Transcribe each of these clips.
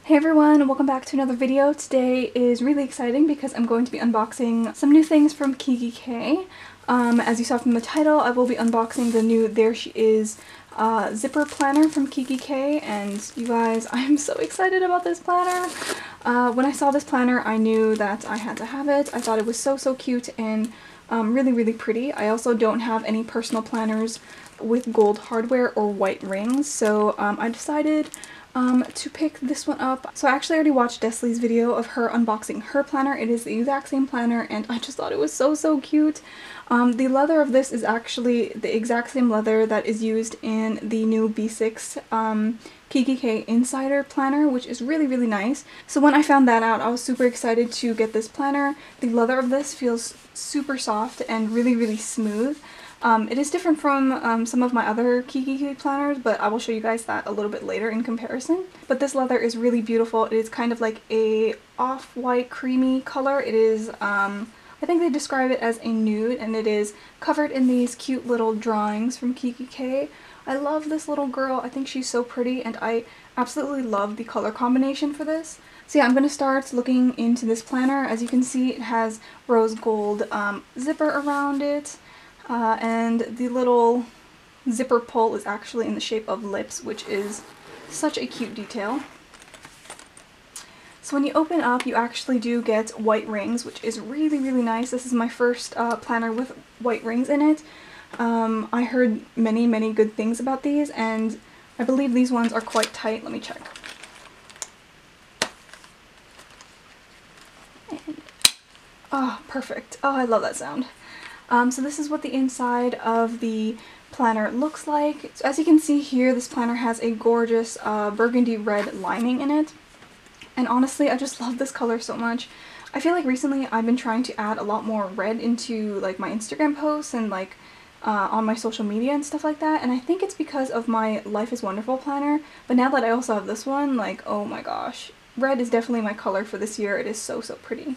Hey everyone, welcome back to another video. Today is really exciting because I'm going to be unboxing some new things from Kikki. As you saw from the title, I will be unboxing the new There She Is zipper planner from Kikki, and you guys, I'm so excited about this planner. When I saw this planner, I knew that I had to have it. I thought it was so cute and really pretty. I also don't have any personal planners with gold hardware or white rings, so I decided to pick this one up. So I actually already watched Desley's video of her unboxing her planner. It is the exact same planner and I just thought it was so cute. The leather of this is actually the exact same leather that is used in the new B6 Kikki Insider planner, which is really nice. So when I found that out, I was super excited to get this planner. The leather of this feels super soft and really smooth. It is different from some of my other Kikki planners, but I will show you guys that a little bit later in comparison. But this leather is really beautiful. It is kind of like a off-white creamy color. It is, I think they describe it as a nude, and it is covered in these cute little drawings from Kikki. I love this little girl. I think she's so pretty, and I absolutely love the color combination for this. So yeah, I'm going to start looking into this planner. As you can see, it has rose gold zipper around it. And the little zipper pull is actually in the shape of lips, which is such a cute detail. So when you open up, you actually do get white rings, which is really nice. This is my first planner with white rings in it. I heard many good things about these, and I believe these ones are quite tight. Let me check. And, oh, perfect. Oh, I love that sound. So this is what the inside of the planner looks like. So as you can see here, this planner has a gorgeous burgundy red lining in it. And honestly, I just love this color so much. I feel like recently I've been trying to add a lot more red into like my Instagram posts and like on my social media and stuff like that. And I think it's because of my Life is Wonderful planner. But now that I also have this one, like, oh my gosh. Red is definitely my color for this year. It is so pretty.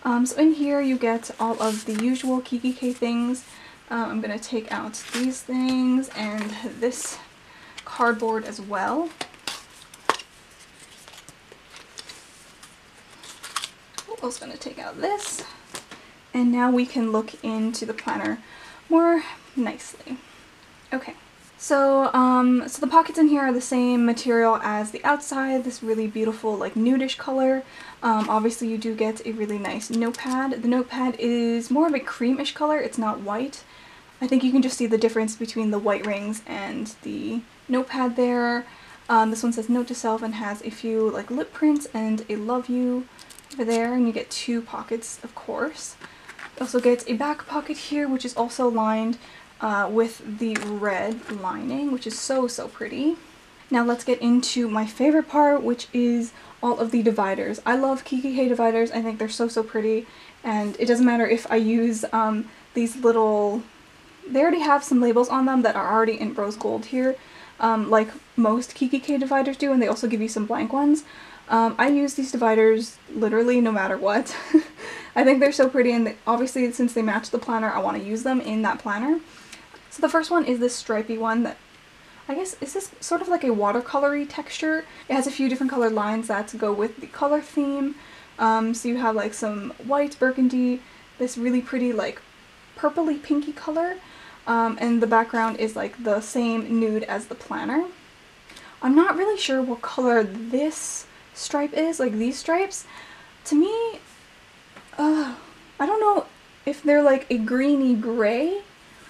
So in here you get all of the usual Kikki things. I'm going to take out these things and this cardboard as well. I'm also going to take out this. And now we can look into the planner more nicely. Okay. So, so the pockets in here are the same material as the outside, this really beautiful like nudish color. Obviously you do get a really nice notepad. The notepad is more of a creamish color, it's not white. I think you can just see the difference between the white rings and the notepad there. This one says note to self and has a few like lip prints and a love you over there, and you get two pockets of course. You also get a back pocket here, which is also lined with the red lining, which is so pretty. Now let's get into my favorite part, which is all of the dividers. I love Kikki dividers. I think they're so pretty, and it doesn't matter if I use these little, they already have some labels on them that are already in rose gold here, like most Kikki dividers do, and they also give you some blank ones. I use these dividers literally no matter what. I think they're so pretty, and obviously since they match the planner, I want to use them in that planner. So the first one is this stripy one that, I guess, is this sort of like a watercolory texture? It has a few different colored lines that go with the color theme. So you have like some white, burgundy, this really pretty like purpley pinky color, and the background is like the same nude as the planner. I'm not really sure what color this stripe is, like these stripes. To me, I don't know if they're like a greeny gray.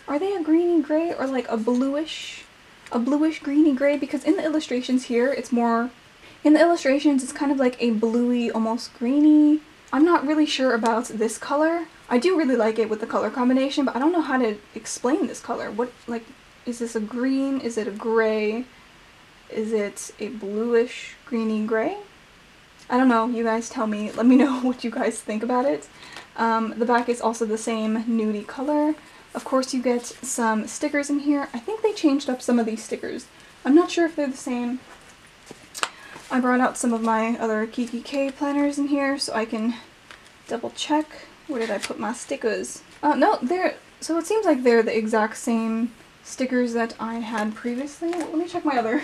Are they a greeny gray or like a bluish greeny gray? Because in the illustrations here, it's more, in the illustrations it's kind of like a bluey, almost greeny. I'm not really sure about this color. I do really like it with the color combination, but I don't know how to explain this color. What, like, is this a green? Is it a gray? Is it a bluish greeny gray? I don't know, you guys tell me, let me know what you guys think about it. The back is also the same nudie color. Of course you get some stickers in here. I think they changed up some of these stickers. I'm not sure if they're the same. I brought out some of my other Kikki planners in here so I can double check. Where did I put my stickers? No, so it seems like they're the exact same stickers that I had previously. Let me check my other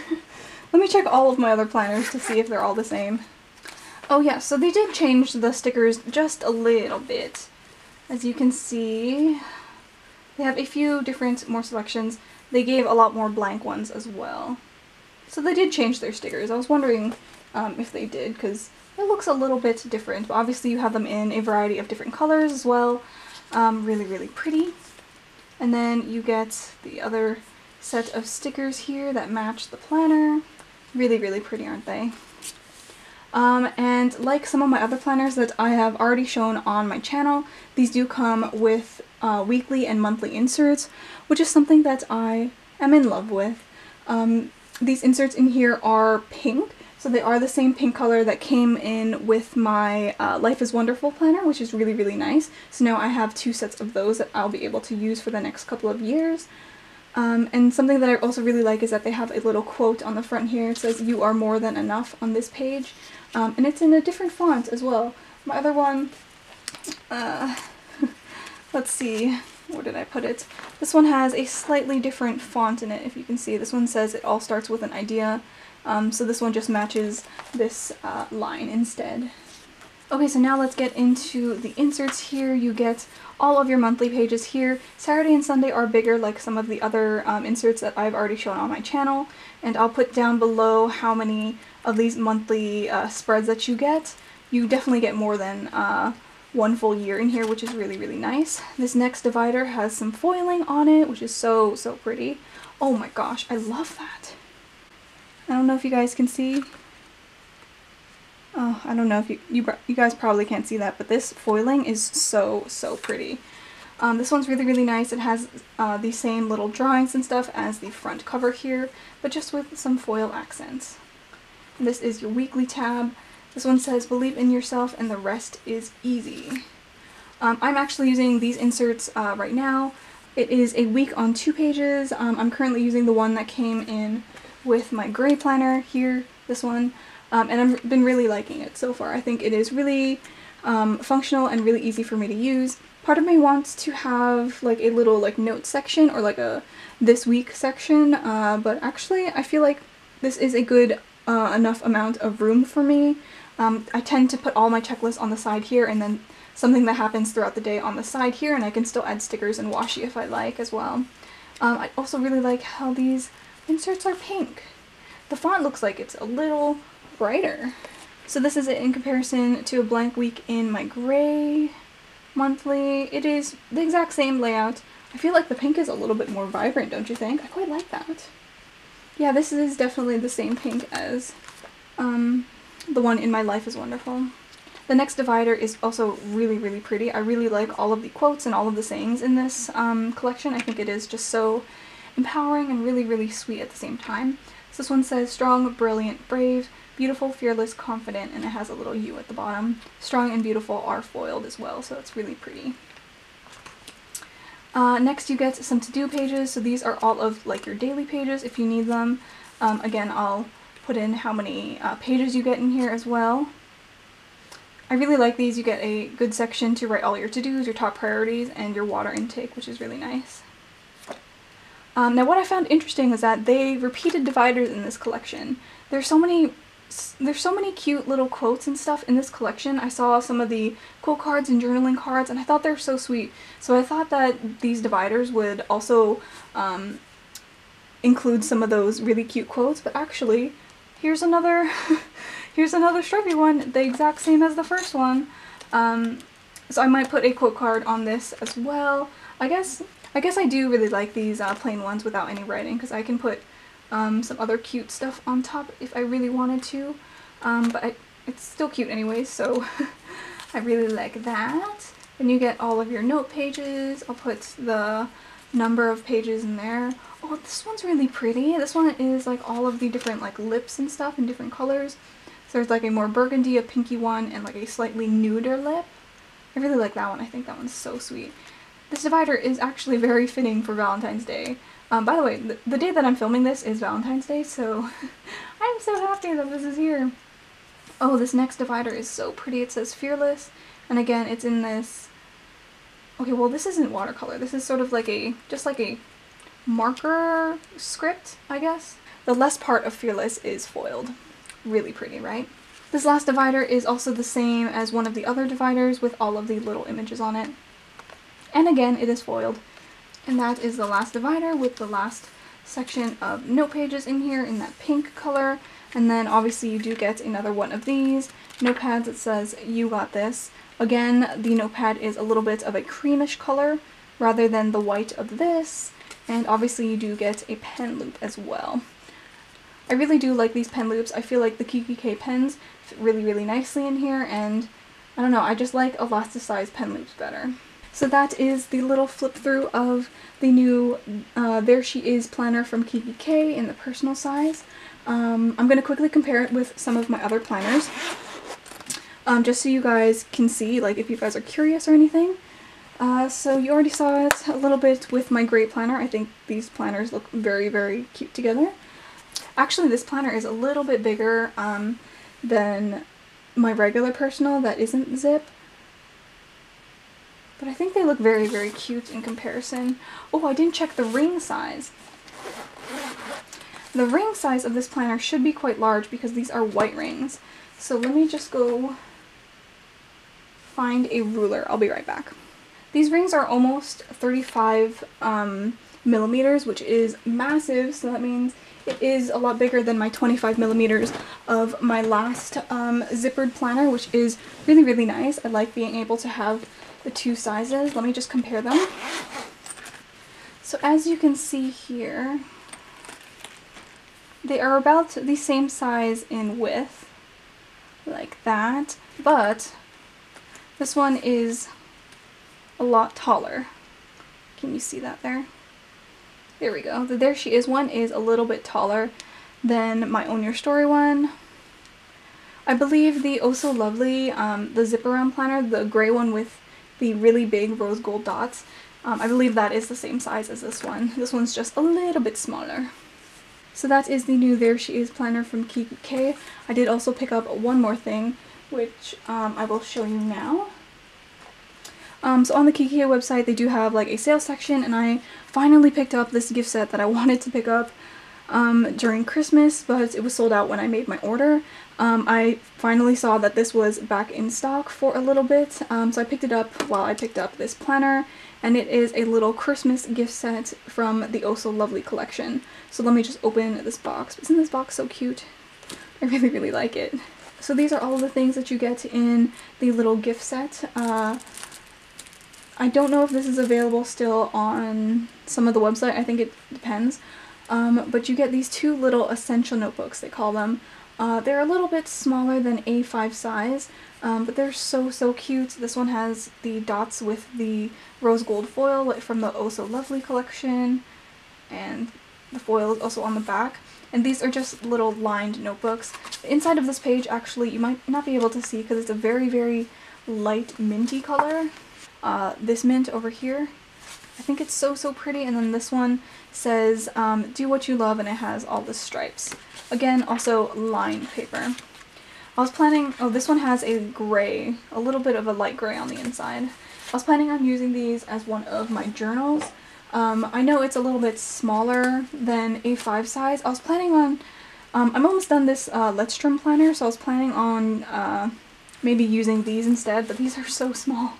Let me check all of my other planners to see if they're all the same. Oh yeah, so they did change the stickers just a little bit. As you can see, they have a few different more selections. They gave a lot more blank ones as well. So they did change their stickers. I was wondering if they did, because it looks a little bit different. But obviously you have them in a variety of different colors as well. Really, really pretty. And then you get the other set of stickers here that match the planner. Really, really pretty, aren't they? And like some of my other planners that I have already shown on my channel, these do come with weekly and monthly inserts, which is something that I am in love with. These inserts in here are pink, so they are the same pink color that came in with my Life is Wonderful planner, which is really, really nice. So now I have 2 sets of those that I'll be able to use for the next couple of years. And something that I also really like is that they have a little quote on the front here. It says, "You are more than enough," on this page. And it's in a different font as well. My other one, let's see, where did I put it? This one has a slightly different font in it, if you can see. This one says it all starts with an idea. So this one just matches this line instead. Okay, so now let's get into the inserts here. You get all of your monthly pages here. Saturday and Sunday are bigger, like some of the other inserts that I've already shown on my channel, and I'll put down below how many of these monthly spreads that you get. You definitely get more than 1 full year in here, which is really, really nice. This next divider has some foiling on it, which is so, so pretty. Oh my gosh, I love that. I don't know if you guys can see. Oh, I don't know if you guys probably can't see that, but this foiling is so, so pretty. This one's really, really nice. It has the same little drawings and stuff as the front cover here, but just with some foil accents. This is your weekly tab. This one says, "Believe in yourself and the rest is easy." I'm actually using these inserts right now. It is a week on 2 pages. I'm currently using the one that came in with my gray planner here, this one. And I've been really liking it so far. I think it is really functional and really easy for me to use. Part of me wants to have like a little like note section or like a this week section, but actually I feel like this is a good enough amount of room for me. I tend to put all my checklists on the side here, and then something that happens throughout the day on the side here, and I can still add stickers and washi if I like as well. I also really like how these inserts are pink. The font looks like it's a little brighter. So this is it in comparison to a blank week in my gray monthly. It is the exact same layout. I feel like the pink is a little bit more vibrant, don't you think? I quite like that. Yeah, this is definitely the same pink as the one in my Life is Wonderful. The next divider is also really, really pretty. I really like all of the quotes and all of the sayings in this collection. I think it is just so empowering and really, really sweet at the same time. So this one says, "Strong, brilliant, brave, beautiful, fearless, confident," and it has a little U at the bottom. Strong and beautiful are foiled as well, so it's really pretty. Next you get some to-do pages. So these are all of like your daily pages if you need them. Again, I'll put in how many pages you get in here as well. I really like these. You get a good section to write all your to-dos, your top priorities, and your water intake, which is really nice. Now what I found interesting is that they repeated dividers in this collection. There's so many cute little quotes and stuff in this collection. I saw some of the quote cards and journaling cards, and I thought they were so sweet. So I thought that these dividers would also include some of those really cute quotes, but actually, here's another here's another stripy one, the exact same as the first one. So I might put a quote card on this as well. I guess I do really like these plain ones without any writing, because I can put some other cute stuff on top if I really wanted to, but it's still cute anyways, so I really like that. Then you get all of your note pages. I'll put the number of pages in there. Oh, this one's really pretty. This one is like all of the different like lips and stuff in different colors. So there's like a more burgundy, a pinky one, and like a slightly nuder lip. I really like that one. I think that one's so sweet. This divider is actually very fitting for Valentine's Day. By the way, the day that I'm filming this is Valentine's Day, so I'm so happy that this is here. Oh, this next divider is so pretty. It says Fearless, and again, it's in this... Okay, well, this isn't watercolor. This is sort of like just like a marker script, I guess. the less part of Fearless is foiled. Really pretty, right? This last divider is also the same as one of the other dividers with all of the little images on it. And again, it is foiled. And that is the last divider with the last section of note pages in here in that pink color. And then obviously you do get another one of these notepads that says "You got this." Again, the notepad is a little bit of a creamish color rather than the white of this. And obviously you do get a pen loop as well. I really do like these pen loops. I feel like the Kikki pens fit really, really nicely in here, and I don't know, I just like elasticized pen loops better. So that is the little flip through of the new There She Is planner from Kikki in the personal size. I'm going to quickly compare it with some of my other planners, just so you guys can see, like, if you guys are curious or anything. So you already saw it a little bit with my gray planner. I think these planners look very, very cute together. Actually, this planner is a little bit bigger than my regular personal that isn't zip. But I think they look very, very cute in comparison. Oh, I didn't check the ring size. The ring size of this planner should be quite large because these are white rings. So let me just go find a ruler. I'll be right back. These rings are almost 35 millimeters, which is massive, so that means it is a lot bigger than my 25 millimeters of my last zippered planner, which is really, really nice. I like being able to have the two sizes. Let me just compare them. So as you can see here, they are about the same size in width, like that, but this one is a lot taller. Can you see that there? There we go. The There She Is one is a little bit taller than my Own Your Story one. I believe the Oh So Lovely, the zip around planner, the gray one with the really big rose gold dots, I believe that is the same size as this one. This one's just a little bit smaller. So that is the new There She Is planner from Kikki. I did also pick up one more thing, which I will show you now. So on the Kikki website they do have like a sales section, and I finally picked up this gift set that I wanted to pick up during Christmas, but it was sold out when I made my order. I finally saw that this was back in stock for a little bit, so I picked it up while I picked up this planner, and it is a little Christmas gift set from the Oh So Lovely collection. So let me just open this box. Isn't this box so cute? I really, really like it. So these are all of the things that you get in the little gift set. I don't know if this is available still on some of the website, I think it depends. But you get these two little essential notebooks, they call them. They're a little bit smaller than A5 size, but they're so, so cute. This one has the dots with the rose gold foil, like from the Oh So Lovely collection, and the foil is also on the back. And these are just little lined notebooks. The inside of this page, actually, you might not be able to see because it's a very, very light minty color. This mint over here, I think it's so, so pretty. And then this one says, do what you love, and it has all the stripes. Again, also lined paper. I was planning, oh, this one has a gray, a little bit of a light gray on the inside. I was planning on using these as one of my journals. I know it's a little bit smaller than A5 size. I was planning on, I'm almost done this Let's Trim planner, so I was planning on maybe using these instead, but these are so small.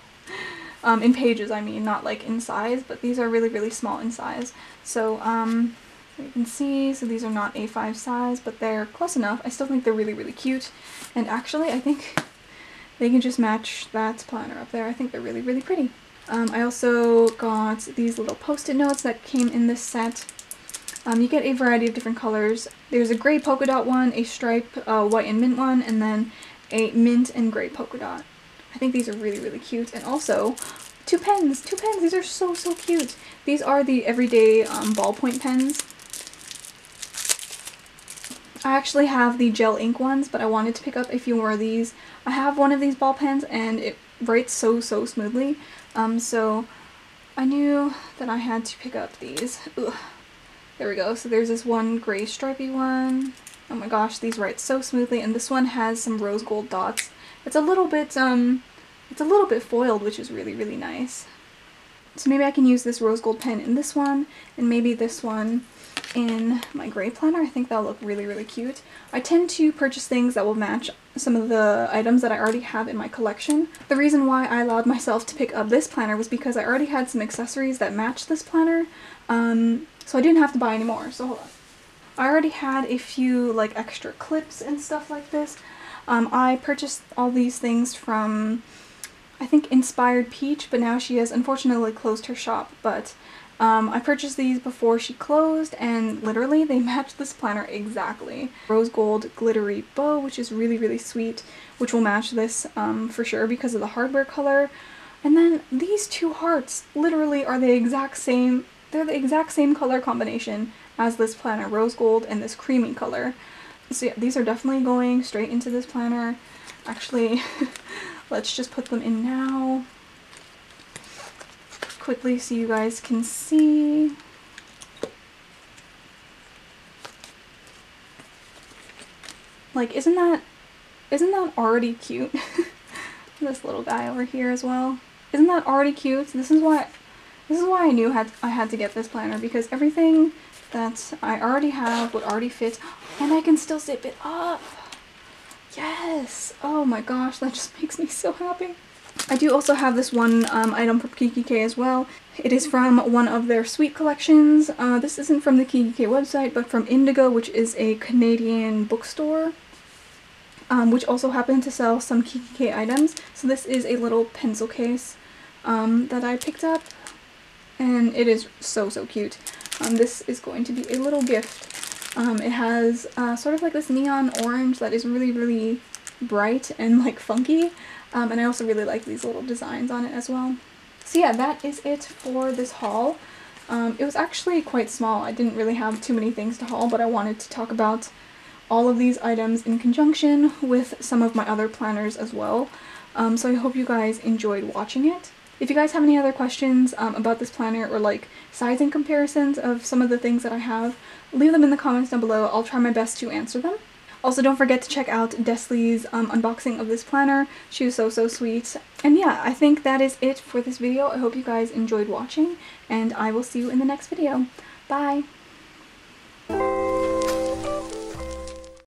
In pages, I mean, not like in size, but these are really, really small in size. So, you can see, so these are not A5 size, but they're close enough. I still think they're really, really cute. And actually, I think they can just match that planner up there. I think they're really, really pretty. I also got these little post-it notes that came in this set. You get a variety of different colors. There's a gray polka dot one, a stripe white and mint one, and then a mint and gray polka dot. I think these are really, really cute. And also, two pens! These are so, so cute! These are the everyday ballpoint pens. I actually have the gel ink ones, but I wanted to pick up a few more of these. I have one of these ball pens, and it writes so, so smoothly. So I knew that I had to pick up these. Ugh. There we go. So there's this one gray stripy one. Oh my gosh, these write so smoothly, and this one has some rose gold dots. It's a little bit foiled, which is really, really nice. So maybe I can use this rose gold pen in this one, and maybe this one in my gray planner. I think that'll look really, really cute. I tend to purchase things that will match some of the items that I already have in my collection. The reason why I allowed myself to pick up this planner was because I already had some accessories that matched this planner, so I didn't have to buy any more. So hold on. I already had a few like extra clips and stuff like this. I purchased all these things from, I think, Inspired Peach, but now she has unfortunately closed her shop. But I purchased these before she closed, and literally they match this planner exactly. Rose gold glittery bow, which is really, really sweet, which will match this for sure because of the hardware color. And then these two hearts literally are the exact same. They're the exact same color combination as this planner, rose gold and this creamy color. So yeah, these are definitely going straight into this planner. Actually, let's just put them in now. Quickly so you guys can see. Like, isn't that already cute? This little guy over here as well. Isn't that already cute? This is why I knew I had to get this planner, because everything that I already have would already fit, and I can still zip it up. Yes! Oh my gosh, that just makes me so happy. I do also have this one item from Kikki as well. It is from one of their sweet collections. This isn't from the Kikki website, but from Indigo, which is a Canadian bookstore, which also happened to sell some Kikki items. So this is a little pencil case that I picked up, and it is so, so cute. This is going to be a little gift. It has sort of like this neon orange that is really, really bright and like funky. And I also really like these little designs on it as well. So yeah, that is it for this haul. It was actually quite small. I didn't really have too many things to haul, but I wanted to talk about all of these items in conjunction with some of my other planners as well. So I hope you guys enjoyed watching it. If you guys have any other questions about this planner, or like sizing comparisons of some of the things that I have, leave them in the comments down below. I'll try my best to answer them. Also, don't forget to check out Desley's unboxing of this planner. She was so, so sweet. And yeah, I think that is it for this video. I hope you guys enjoyed watching, and I will see you in the next video. Bye!